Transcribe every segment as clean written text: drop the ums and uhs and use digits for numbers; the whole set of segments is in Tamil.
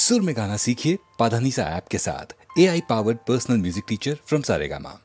सुर में गाना सीखिए पाधानीसा ऐप के साथ। AI powered personal music teacher from Saregama.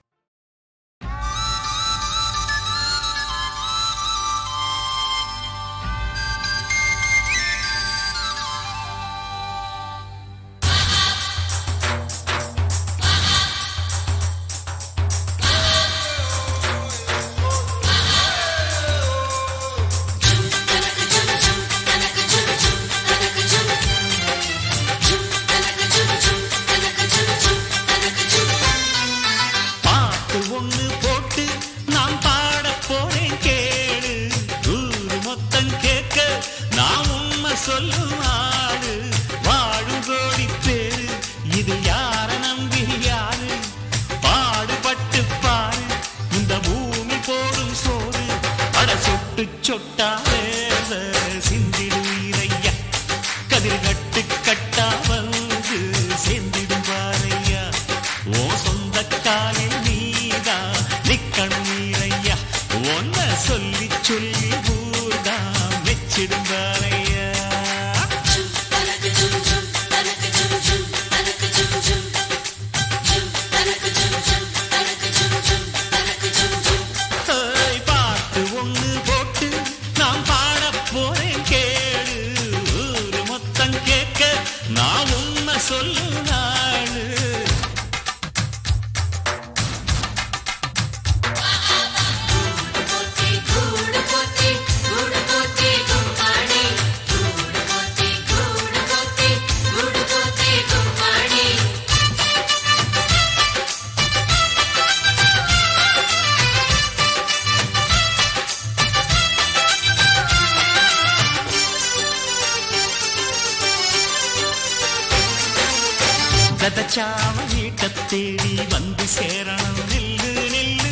தேடி வந்து சேரணும் நெல்லு நெல்லு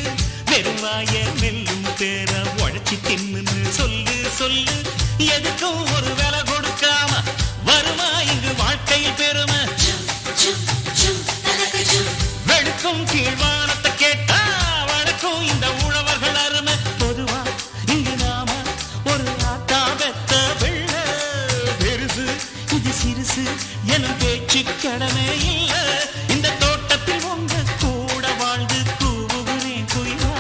வெறுவாய நெல்லும் பேர உழைச்சி தின்னு சொல்லு சொல்லு எதுக்கும் ஒரு வேலை கொடுக்காம வருமா இங்கு வாழ்க்கையில் பெருமை வெளுக்கும் கீழ்வானத்தை கேட்டா வழக்கும் இந்த உழவர்கள் அருமை பொதுவா இங்கு நாம ஒரு ஆட்டா பெத்த வெள்ள பெருசு இது சிறுசு எனும் பேச்சு கடமை இல்லை. இந்த தோட்டத்தில் உங்க கூட வாழ்ந்து கூவுகிறேன் குயிலா.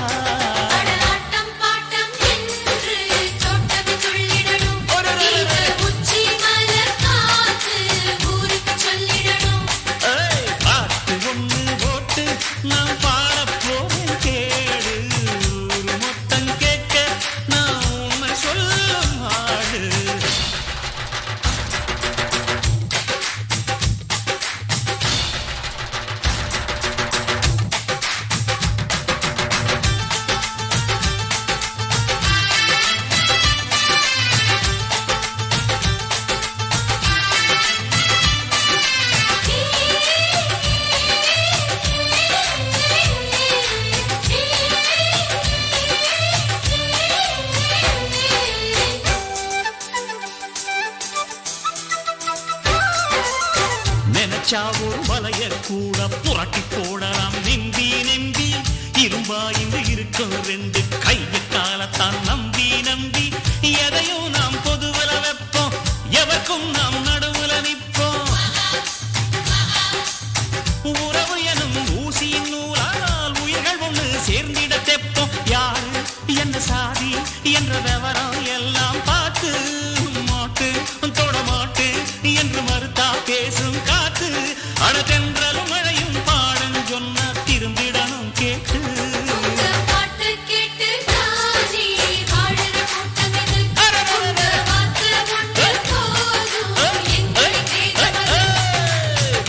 ஆட்டம் பாட்டம் என்று தோட்டத்தில் துள்ளிடணும். உச்சி மலர் காத்து ஊருக்கு சொல்லிடணும். பாட்டு ஒண்ணு போட்டு நான் பாடப் போவேன் கேடு. ஊரு மொத்தம் கேட்க நான் உண்மை சொல்லும் ஆடு. ஒரு வலைய கூட புரட்டி போடலாம் நெம்பி நெம்பி இரும்பாய்ந்து இருக்கும் ரெண்டு கைய காலத்தான் நம்பி நம்பி எதையும் நாம் பொதுவல வைப்போம் எவருக்கும் நாம் நடுவுல நிற்போம். உறவு எனும் ஊசியின் நூலால் உயிர்கள் ஒண்ணு சேர்ந்திட தெப்போம். யாரு என்ன சாதி என்ற விவரம் எல்லாம் பார்த்து மாட்டு தொட மாட்டு என்று மறுத்தா பேசும் காத்து. அடதென்றலும் மழையும் பாடும் சொன்ன திரும்பிடணும் கேட்டு. பாட்டு கேட்டு தானே வாழுற கூட்டம் இது. உங்க வாக்கு ஒன்று போதும் எங்களை கேட்க.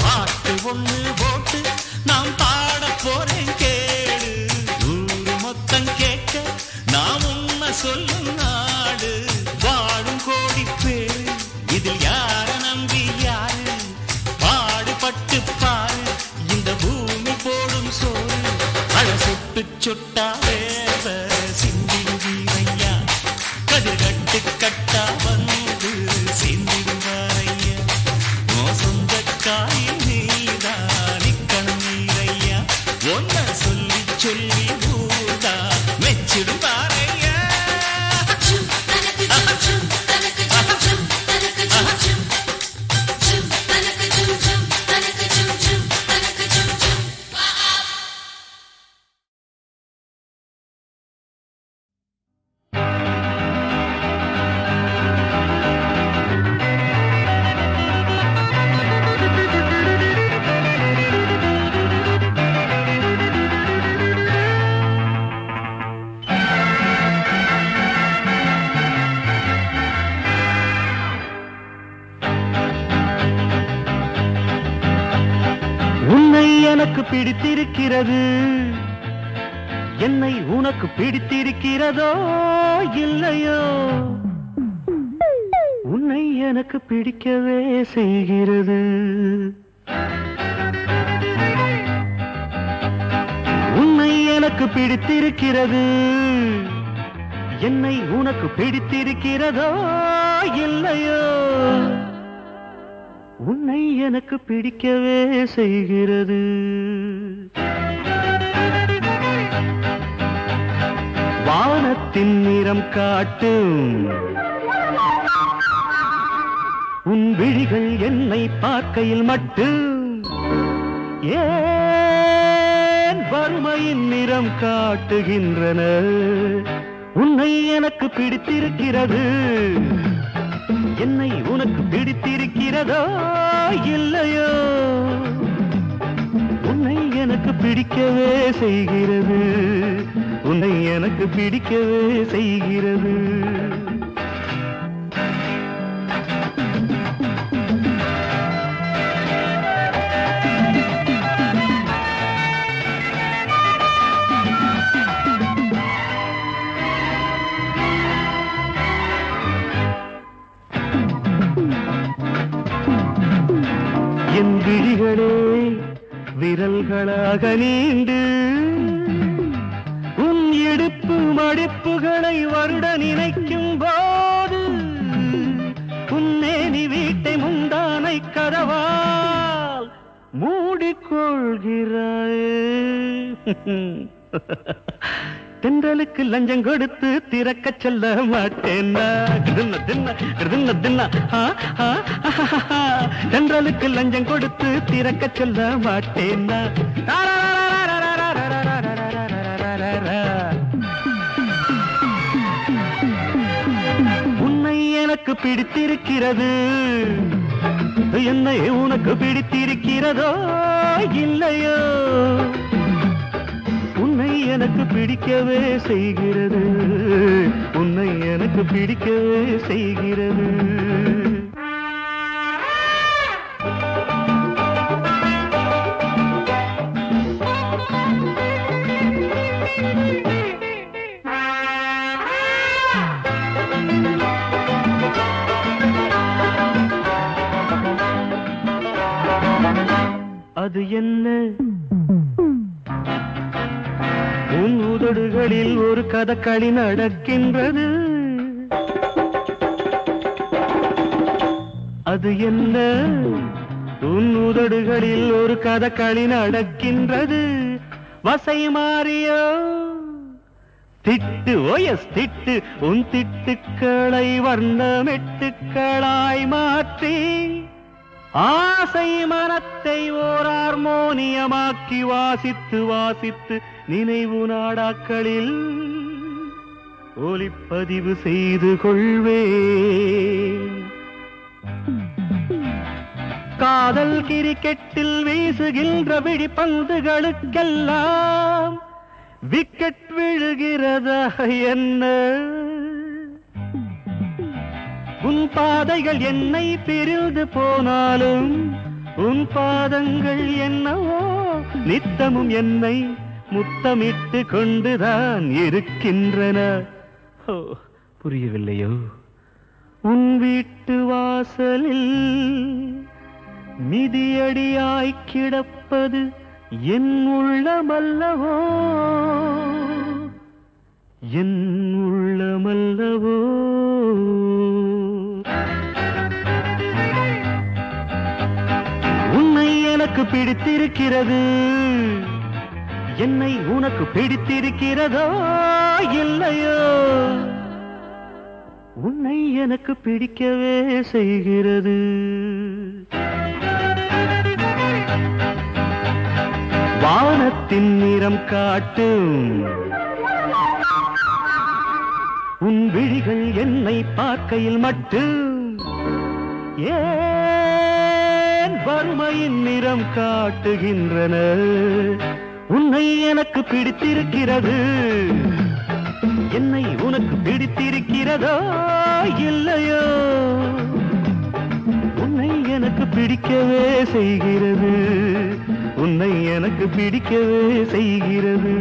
பாட்டு ஒண்ணு போட்டு நாம் பாட போறேன் கேடு. ஊரு மொத்தம் கேட்க நாம் உண்மை சொல்லும் நாடு. வாழும் கோடி பேரு இதில் யார நம்பி யாரு பாடுபட்டு பாரு இந்த பூமி போடும் சோறு. அழ சுட்டு சொட்டா வேவ சிந்திடுவீரையா கதிர்கட்டு கட்டா வந்து சிந்திடுவாரையா. சொந்த காயில் நீதா நிக்கணும் நீரையா ஒன்ன சொல்லி சொல்லி ஊதா மெச்சிடுவாரையா. தனக்கு ஜும் தனக்கு ஜும் தனக்கு ஜும் தனக்கு பிடித்திருக்கிறது என்னை உனக்கு பிடித்திருக்கிறதோ இல்லையோ உன்னை எனக்கு பிடிக்கவே செய்கிறது உன்னை எனக்கு பிடித்திருக்கிறது என்னை உனக்கு பிடித்திருக்கிறதோ இல்லையோ உன்னை எனக்கு பிடிக்கவே செய்கிறது வானத்தின் நிறம் காட்டும் உன் விழிகள் என்னை பார்க்கையில் மட்டும் ஏன் வறுமையின் நிறம் காட்டுகின்றன உன்னை எனக்கு பிடித்திருக்கிறது என்னை உனக்கு பிடித்திருக்கிறதோ இல்லையோ உன்னை எனக்கு பிடிக்கவே செய்கிறது உன்னை எனக்கு பிடிக்கவே செய்கிறது என் விழிகளே விரல்களாக நீண்டு உன் இடுப்பு மடிப்புகளை வருட நினைக்கும் போது உன்னேனி வீட்டை முந்தானை கதவால் மூடிக்கொள்கிறாயே தென்றலுக்கு லஞ்சம் கொடுத்து திறக்க சொல்ல மாட்டேன் தென்றலுக்கு லஞ்சம் கொடுத்து திறக்க சொல்ல மாட்டேன் உன்னை எனக்கு பிடித்திருக்கிறது என்னை உனக்கு பிடித்திருக்கிறதோ இல்லையோ உன்னை எனக்கு பிடிக்கவே செய்கிறது உன்னை எனக்கு பிடிக்கவே செய்கிறது அது என்ன உன் உதடுகளில் ஒரு கதகளி நடக்கின்றது அது என்ன உன் உதடுகளில் ஒரு கதகளி நடக்கின்றது வசை மாறியோ திட்டு ஓயஸ் திட்டு உன் திட்டுக்களை வர்ணமெட்டுக்களாய் மாற்றி ஆசை மனத்தை ஓர் ஹார்மோனியமாக்கி வாசித்து வாசித்து நினைவு நாடாக்களில் ஒலிப்பதிவு செய்து கொள்வேன் காதல் கிரிக்கெட்டில் வீசுகின்ற வெடிப்பந்துகளுக்கெல்லாம் விக்கெட் விழுகிறதா என்ன உன் பாதைகள் என்னை பிரிந்து போனாலும் உன் பாதங்கள் என்னவோ நித்தமும் என்னை முத்தமிட்டு கொண்டுதான் இருக்கின்றன புரியவில்லையோ உன் வீட்டு வாசலில் மிதியடியாய் கிடப்பது என் உள்ளமல்லவோ என் உள்ளமல்லவோ உன்னை எனக்கு பிடித்திருக்கிறது என்னை உனக்கு பிடித்திருக்கிறதோ இல்லையோ உன்னை எனக்கு பிடிக்கவே செய்கிறது வானத்தின் நிறம் காட்டும் உன் விழிகள் என்னை பார்க்கையில் மட்டும் ஏன் வறுமையின் நிறம் காட்டுகின்றன உன்னை எனக்கு பிடித்திருக்கிறது என்னை உனக்கு பிடித்திருக்கிறதோ இல்லையோ உன்னை எனக்கு எனக்கு பிடிக்கவே செய்கிறது, உன்னை எனக்கு பிடிக்கவே செய்கிறது.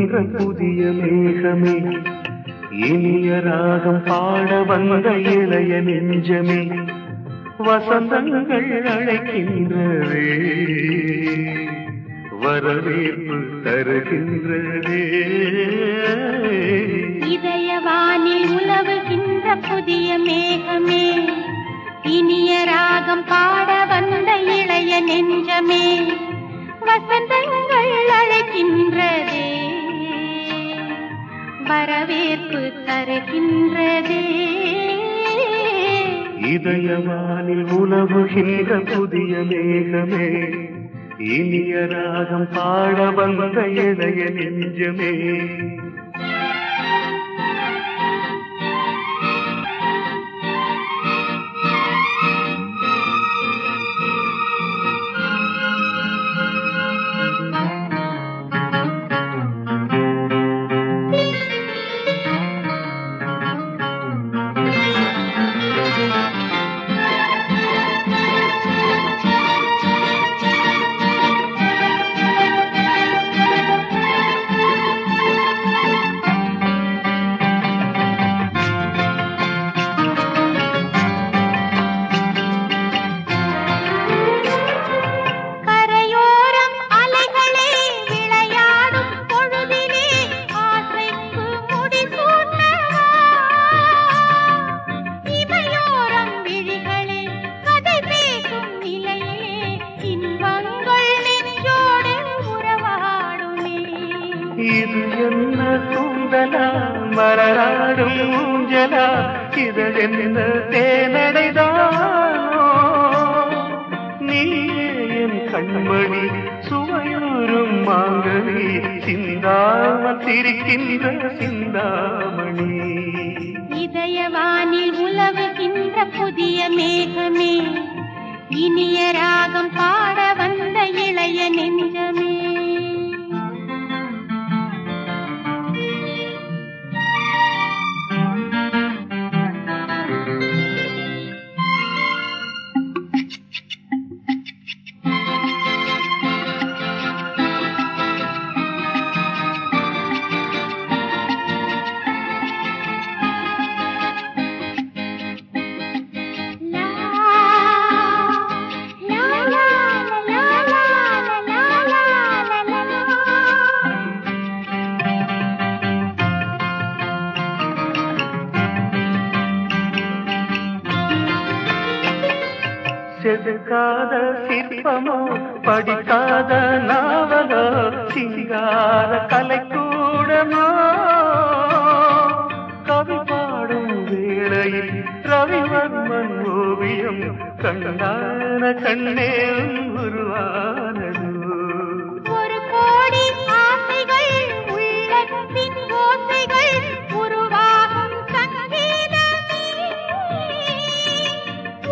வருகின்ற புதிய மேகமே, இனிய ராகம் பாட வந்த இளைய நெஞ்சமே, வசந்தங்கள் அழைக்கின்றதே, வரவேற்பு தருகின்றதே. இதயவானில் உலவுகின்ற புதிய மேகமே, இனிய ராகம் பாட வந்த இளைய நெஞ்சமே, வசந்தங்கள் அழைக்கின்றதே, வரவேற்பு தருகின்றதே. இதயவானில் உலவுகின்ற புதிய மேகமே, இனிய ராகம் பாட வந்த இளைய நெஞ்சமே. இது என்ன சுந்தலா மலராடும் ஊஞ்சலா, இது என்ன தேனடைதானோ, நீயே என் கண்மணி சுவையூரும் மாங்கனி, சிந்தாமல் சிரிக்கின்ற சிந்தாமணி. இதயவானில் உலவுகின்ற புதிய மேகமே, இனிய ராகம் பாட வந்த இளைய நெஞ்சமே. செதுக்காத சிற்பமோ படிக்காத நாவலோ, சிங்கார கலைக்கூடமோ, கவி பாடும் வேளையில் ரவிவர்மன் ஓவியம் கண்டான கண்ணே உருவானது. ஒரு கோடி ஆசைகள் உள்ளத்தின் ஓசைகள் உருவாகும் சங்கீதமே,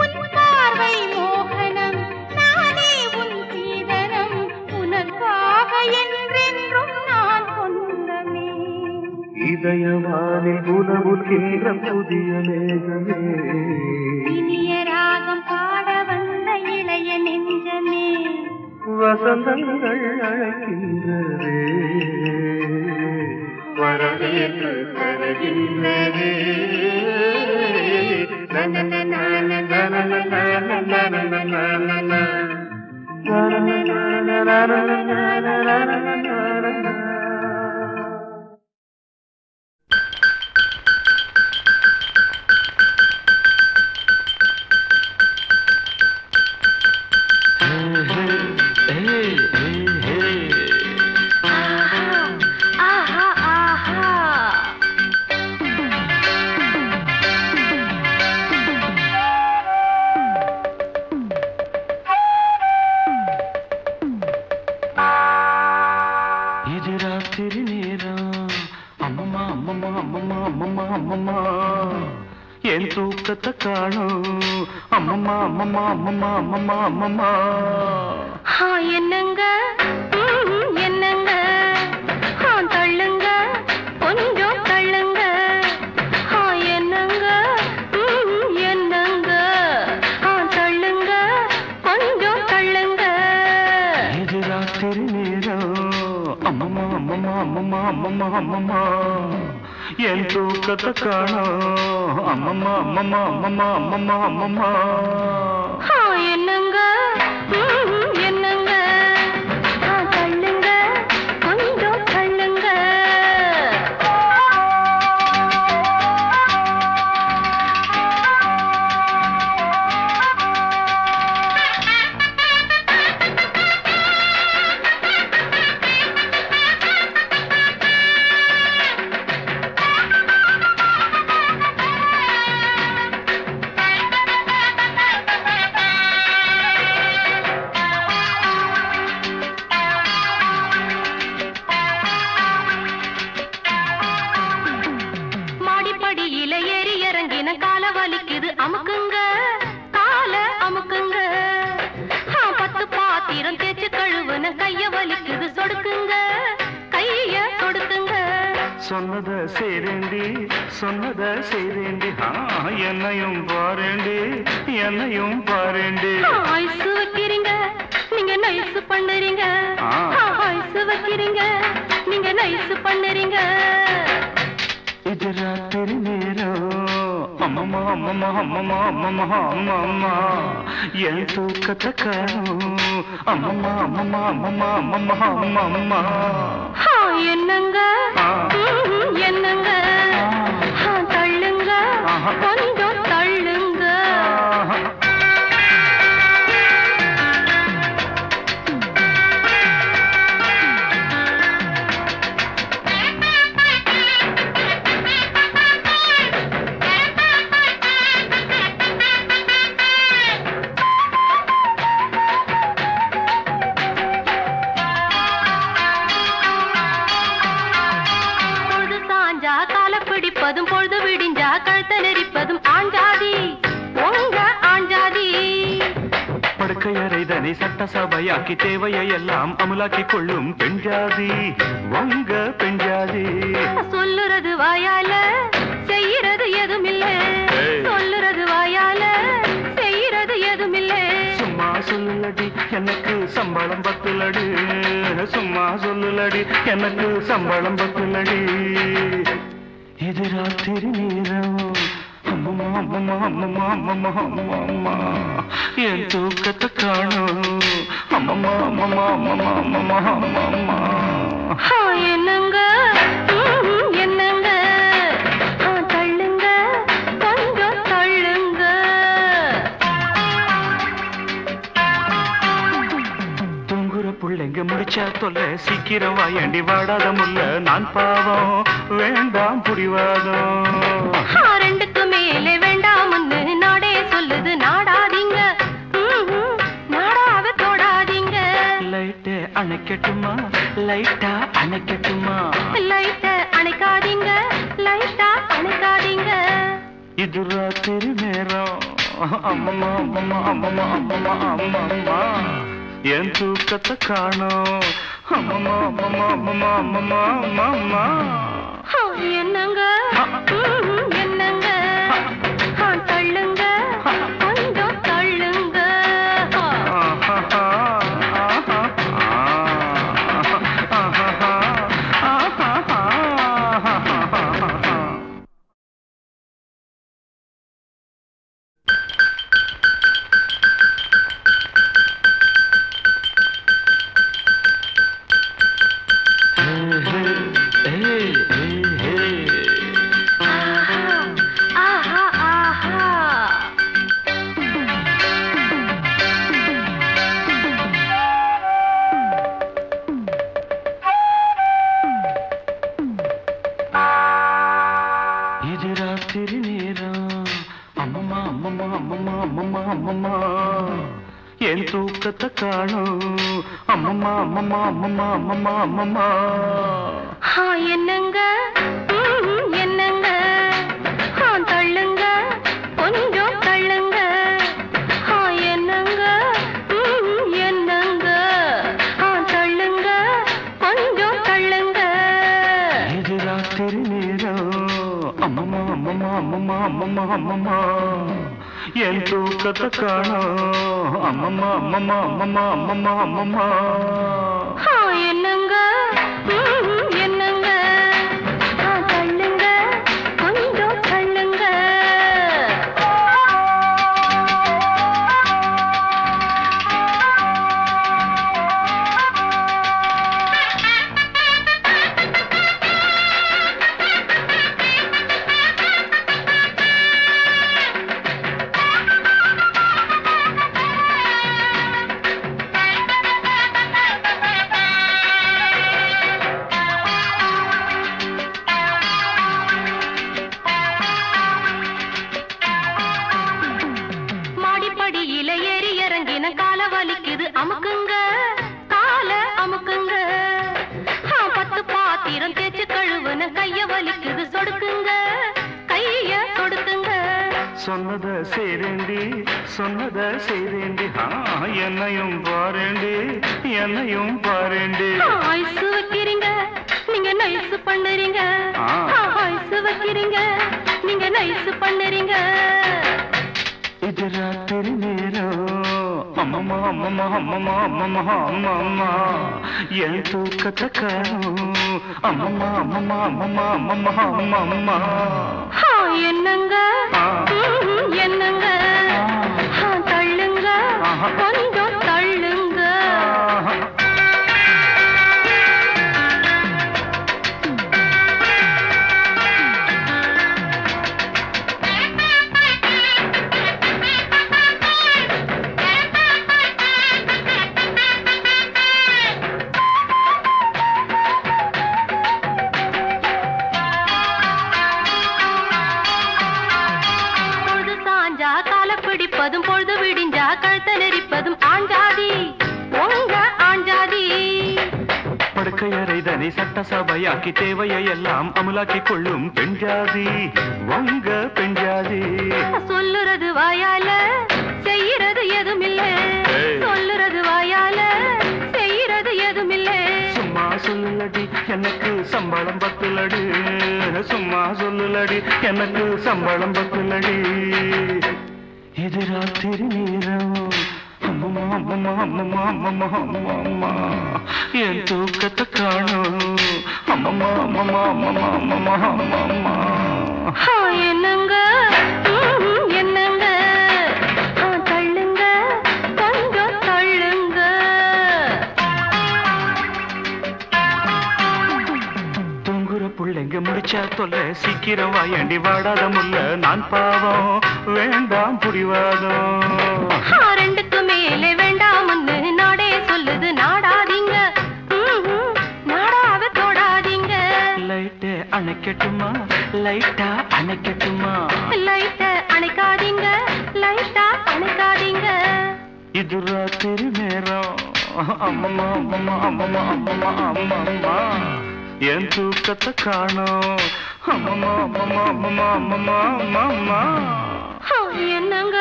உன் பார்வை மோகனம் நானே உன் சீதனம், உனக்காக என்றென்றும் நான் சொந்தமே. இதயவானில் உலவுகின்ற புதிய மேகமே, இனிய ராகம் பாட வந்த இளைய நெஞ்சமே, வசந்தங்கள் அழைக்கின்றதே, வரவேற்பு தருகின்றதே. என் தூக்கத்தை காணும் அம்மம்மா அம்மம்மா அம்மம்மா அம்மம்மா அம்மம்மா. என்னங்க என்னங்க தள்ளுங்க கொஞ்சம் தள்ளுங்க, என்னங்க என்னங்க தள்ளுங்க கொஞ்சம் தள்ளுங்க. இது ராத்திரி நேரம் அம்மம்மா அம்மம்மா அம்மம்மா அம்மம்மா என் தூக்கத்தை காணோம் அம்மம்மா அம்மம்மா அம்மம்மா அம்மம்மா அம்மம்மா என்னங்க என்னங்க தள்ளுங்க கொஞ்சம் தள்ளுங்க அமுக்குங்க கால அமுக்குங்க 10 பாத்திரம் தேய்ச்சு கழுவுன கைய வலிக்குது சொடுக்குங்க கைய சொடுக்குங்க சொன்னத செய்றேண்டி என்னையும் பாருண்டி ஐசு வைக்கிறீங்க நீங்க நைசு பண்ணுறீங்க ஐசு வைக்கிறீங்க நீங்க நைசு பண்ணுறீங்க இது ராத்திரி நேரம் அம்மம்மா அம்மம்மா அம்மம்மா அம்மம்மா அம்மம்மா என் தூக்கத்தை காணோம் அம்மம்மா அம்மம்மா அம்மம்மா அம்மம்மா அம்மம்மா என்னங்க என்னங்க தள்ளுங்க கொஞ்சம் தள்ளுங்க பிடிப்பதும் பொழுது விடிஞ்சா கழுத்த நெரிப்பதும் ஆஞ்சாதி உங்க ஆஞ்சாதி படுக்கையறைதனை சட்டசபையாக்கி தேவையை எல்லாம் அமலாக்கி கொள்ளும் பெண்ஜாதி உங்க பெண்ஜாதி சொல்லுறது வாயால செய்யறது எதுவும் இல்ல சொல்லுறது வாயால செய்யறது எதுவும் இல்ல சும்மா சொல்லுலடி எனக்கு சம்பளம் பத்துலடி சும்மா சொல்லுலடி எனக்கு சம்பளம் பத்துலடி இது ராத்திரி நேரம் அம்மம்மா அம்மம்மா அம்மம்மா அம்மம்மா அம்மம்மா என் தூக்கத்தை காணோம் அம்மம்மா அம்மம்மா அம்மம்மா அம்மம்மா அம்மம்மா என்னங்க என்னங்க தள்ளுங்க கொஞ்சம் தள்ளுங்க தூங்குற புள்ளைங்க முடிச்சா தொல்ல சீக்கிரம் வாயண்டி வாடாத முல்ல நான் பாவம் வேண்டாம் புரிவாதம் ரெண்டுக்கு மேலே வேண்டாம்னு நாடே சொல்லுது நாடாதீங்க நாடாவ தொடாதீங்க லைட்டை அணைக்கட்டுமா லைட்டா அணைக்கட்டுமா லைட்ட அணைக்காதீங்க லைட்டா அணைக்காதீங்க இது ராத்திரி நேரம் அம்மம்மா அம்மம்மா அம்மம்மா அம்மம்மா அம்மம்மா என் தூக்கத்தை காணோம் அம்மம்மா அம்மம்மா அம்மம்மா அம்மம்மா அம்மம்மா என்னங்க என்னங்க தள்ளுங்க கொஞ்சம் தள்ளுங்க என் தூக்கத்தை காணோம் அம்மம்மா அம்மம்மா அம்மம்மா அம்மம்மா அம்மம்மா என்னங்க என்னங்க தள்ளுங்க கொஞ்சம் தள்ளுங்க என்னங்க என்னங்க தள்ளுங்க கொஞ்சம் தள்ளுங்க இது ராத்திரி நேரம் அம்மம்மா அம்மம்மா அம்மம்மா அம்மம்மா அம்மம்மா என் தூக்கத்தை காணோம் அம்மம்மா அம்மம்மா அம்மம்மா அம்மம்மா அம்மம்மா என்னங்க என்னங்க தள்ளுங்க சொன்னத செய்தேண்டி சொன்னத செய்தேண்டி என்னையும் பாருண்டி என்னையும் பாருண்டி ஐசு வைக்கிறீங்க நீங்க நைஸ் பண்ணுறீங்க ஐசு வைக்கிறீங்க நீங்க நைஸ் பண்ணுறீங்க இது ராத்திரி நேரம் அம்மம்மா அம்மம்மா அம்மம்மா அம்மம்மா அம்மம்மா என் தூக்கத்தை காணும் அம்மம்மா அம்மம்மா அம்மம்மா அம்மம்மா அம்மம்மா என்னங்க என்னங்க தள்ளுங்க கொஞ்சம் தள்ளுங்க பிடிப்பதும் பொழுது விடிஞ்சா கழுத்த நெரிப்பதும் ஆஞ்சாதி உங்க ஆஞ்சாதி படுக்கையறைதனை சட்டசபையாக்கி தேவையை எல்லாம் அமலாக்கி கொள்ளும் பெண்ஜாதி உங்க பெண்ஜாதி சொல்லுறது வாயால செய்யறது எதுமில்ல சொல்லுறது வாயால செய்யறது எதுமில்ல சும்மா சொல்லுலடி எனக்கு சம்பளம் பத்துலடி சும்மா சொல்லுலடி எனக்கு சம்பளம் பத்துலடி இது ராத்திரி நேரம் அம்மம்மா அம்மம்மா அம்மம்மா அம்மம்மா அம்மம்மா என் தூக்கத்தை காணும் அம்மம்மா அம்மம்மா அம்மம்மா அம்மம்மா அம்மம்மா என்னங்க என்னங்க தள்ளுங்க கொஞ்சம் தள்ளுங்க தூங்குற புள்ளைங்க முடிச்சா தொல்ல சீக்கிரம் வாயண்டி வாடாத முல்ல நான் பாவம் வேண்டாம் புடிவாதம் ரெண்டுக்கு மேலே வேண்டாம்னு நாடே சொல்லுது நாடாதீங்க நாடாவ தொடாதீங்க லைட்டை அணைக்கட்டுமா லைட்டா அணைக்கட்டுமா லைட்டை அணைக்காதீங்க லைட்டா அணைக்காதீங்க இது ராத்திரி நேரம் அம்மம்மா அம்மம்மா அம்மம்மா அம்மம்மா அம்மம்மா என் தூக்கத்தை காணும் அம்மம்மா அம்மம்மா அம்மம்மா அம்மம்மா அம்மம்மா என்னங்க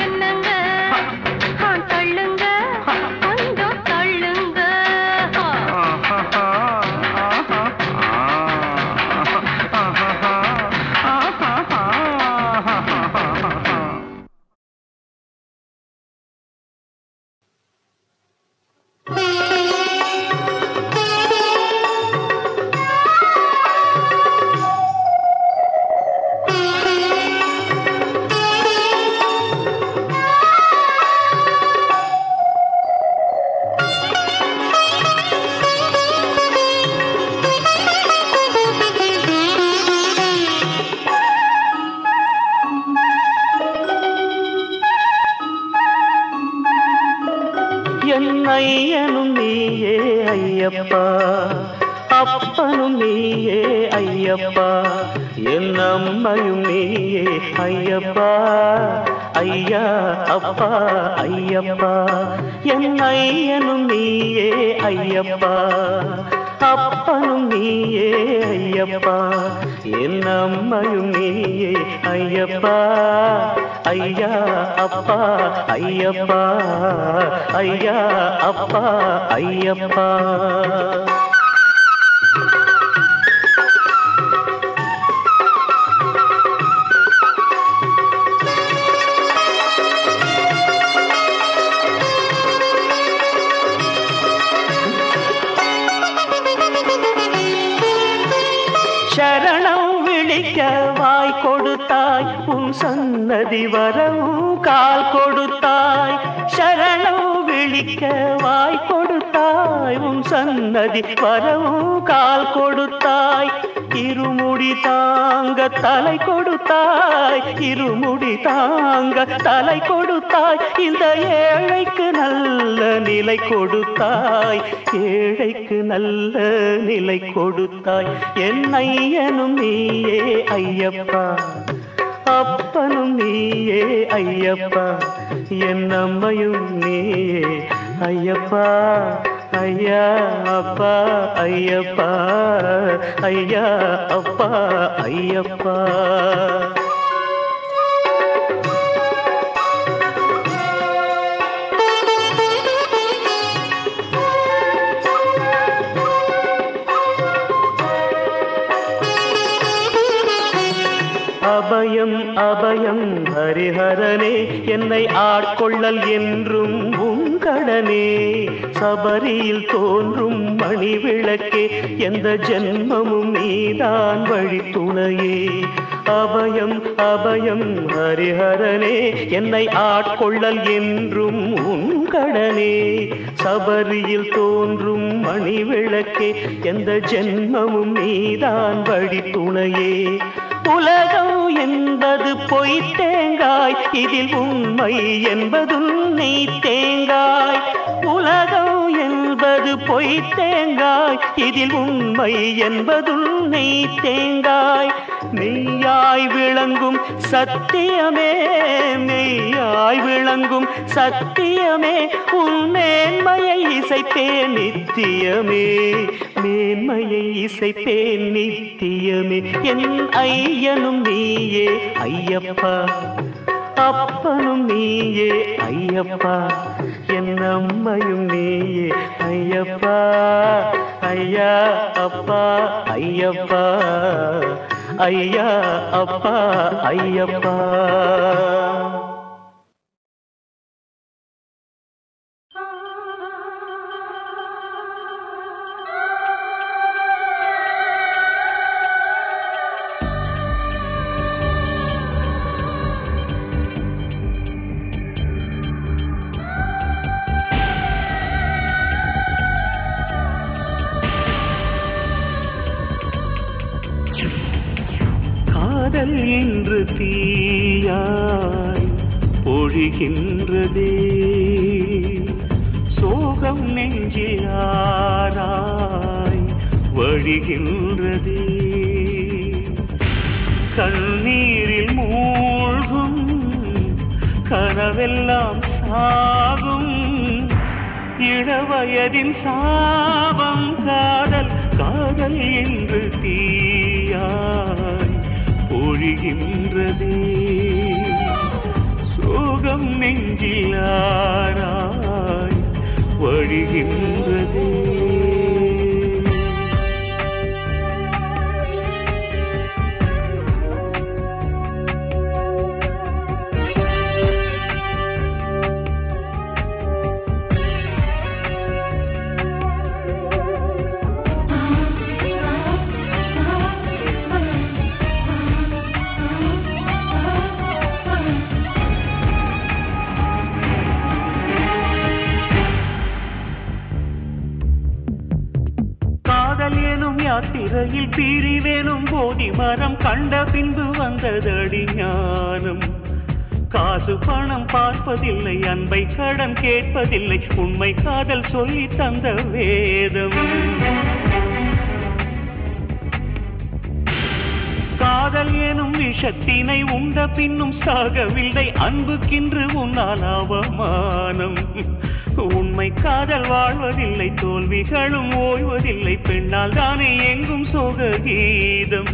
என்னங்க தள்ளுங்க கொஞ்சம் தள்ளுங்க ஐயனும் நீயே ஐயப்பா அப்பனும் நீயே ஐயப்பா என் அம்மையும் நீயே ஐயப்பா ஐயா அப்பா ஐயப்பா என் ஐயனும் நீயே ஐயப்பா அப்பனும் நீயே ஐயப்பா என் அம்மையும் நீயே ஐயப்பா ஐயா அப்பா ஐயப்பா ஐயா அப்பா ஐயப்பா சரணம் விழிக்க வாய் கொடுத்தாய் உன் சன்னதி வரவும் கால் கொடுத்தாய் சரணம் விழிக்க வாய் கொடுத்தாய் உன் சன்னதி வரவும் கால் கொடுத்தாய் இருமுடி தாங்க தலை கொடுத்தாய் இருமுடி தாங்க தலை கொடுத்தாய் இந்த ஏழைக்கு நல்ல நிலை கொடுத்தாய் ஏழைக்கு நல்ல நிலை கொடுத்தாய் என் ஐயனும் நீயே ஐயப்பா அப்பனும் நீயே ஐயப்பா என் அம்மையும் நீயே ஐயப்பா ஐயா அப்பா ஐயப்பா ஐயா அப்பா ஐயப்பா அபயம் அபயம் ஹரிஹரனே என்னை ஆட்கொள்ளல் என்றும் உங்கடனே சபரியில் தோன்றும் மணி விளக்கே எந்த ஜென்மமும் நீதான் வழித்துணையே அபயம் அபயம் ஹரிஹரனே என்னை ஆட்கொள்ளல் என்றும் உங்கடனே சபரியில் தோன்றும் மணி விளக்கே எந்த ஜென்மமும் நீதான் வழித்துணையே உலகம் என்பது பொய் தேங்காய் இதில் உண்மை என்பதும் நெய் தேங்காய் உலகம் என்பது பொய் தேங்காய் இதில் உண்மை என்பதும் நெய் தேங்காய் மெய்யாய் விளங்கும் சத்தியமே மெய்யாய் விளங்கும் சத்தியமே உன் மேன்மையை இசைப்பேன் நித்தியமே மேன்மையை இசைப்பேன் நித்தியமே என் ஐயனும் நீயே ஐயப்பா அப்பனும் நீயே ஐயப்பா என் அம்மையும் நீயே ஐயப்பா ஐயா அப்பா ஐயப்பா ஐயா அப்பா ஐயப்பா காதல் என்று தீயாய் பொழிகின்றதே சோகம் நெஞ்சிலாராய் வழிகின்றதே கண்ணீரில் மூழ்கும் கனவெல்லாம் சாகும் இளவயதின் சாபம் காதல் காதல் என்று தீயாய் பொழிகின்றதே சோகம் நெஞ்சிலாராய் வழிகின்றதே யாத்திரையில் பிரிவேனும் போதி மரம் கண்ட பின்பு வந்ததடி ஞானம் காசு பணம் பார்ப்பதில்லை அன்பை கடன் கேட்பதில்லை உண்மை காதல் சொல்லி தந்த வேதம் காதல் எனும் விஷத்தினை உண்ட பின்னும் சாகவில்லை அன்புக்கின்று உன்னால் அவமானம் உண்மை காதல் வாழ்வதில்லை தோல்விகளும் ஓய்வதில்லை பெண்ணால் தானே எங்கும் சோக கீதம்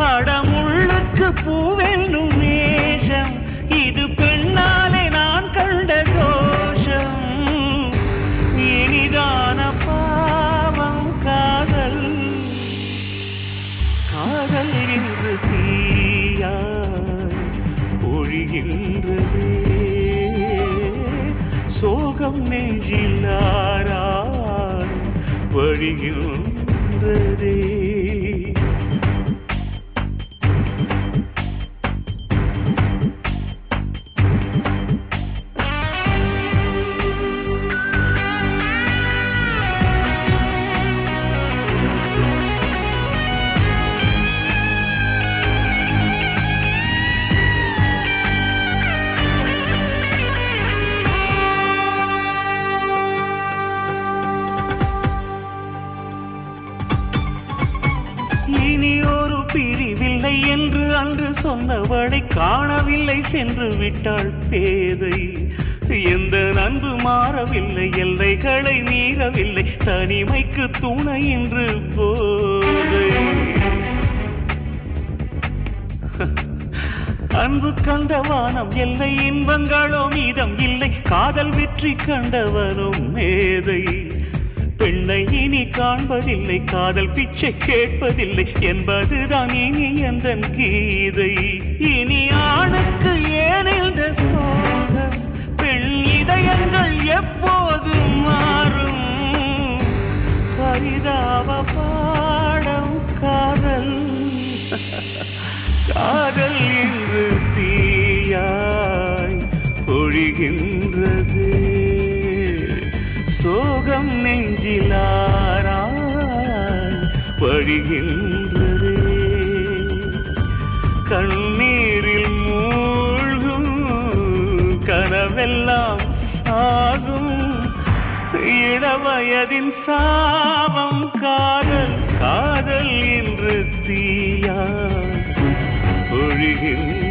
அடமுள்ளுக்கு பூவென்னும் நேசம் இது பெண்ணாலே நான் கண்ட தோஷம் இனிதான பாவம் காதல் காதல் என்று தீயாய் ஒழிகின்றதே சோகம் நெஞ்சிலாராய் வழிகின்றதே என்று அன்று சொன்னவளை காணவில்லை சென்று விட்டாள் பேதை எந்த அன்பு மாறவில்லை எல்லைகளை மீறவில்லை தனிமைக்கு துணை என்று போதை அன்பு கண்ட வானம் எல்லை இன்பங்களோ மீதம் இல்லை காதல் வெற்றி கண்டவனும் மேதை பெண்ணை இனி காண்பதில்லை காதல் பிச்சை கேட்பதில்லை என்பதுதான் இனி எந்தன் கீதை பொழிகின்றதே. கண்ணீரில் மூழ்கும் கனவெல்லாம் ஆகும். இளவயதின் சாபம் காதல் காதல் என்று தீயா பொழிகின்ற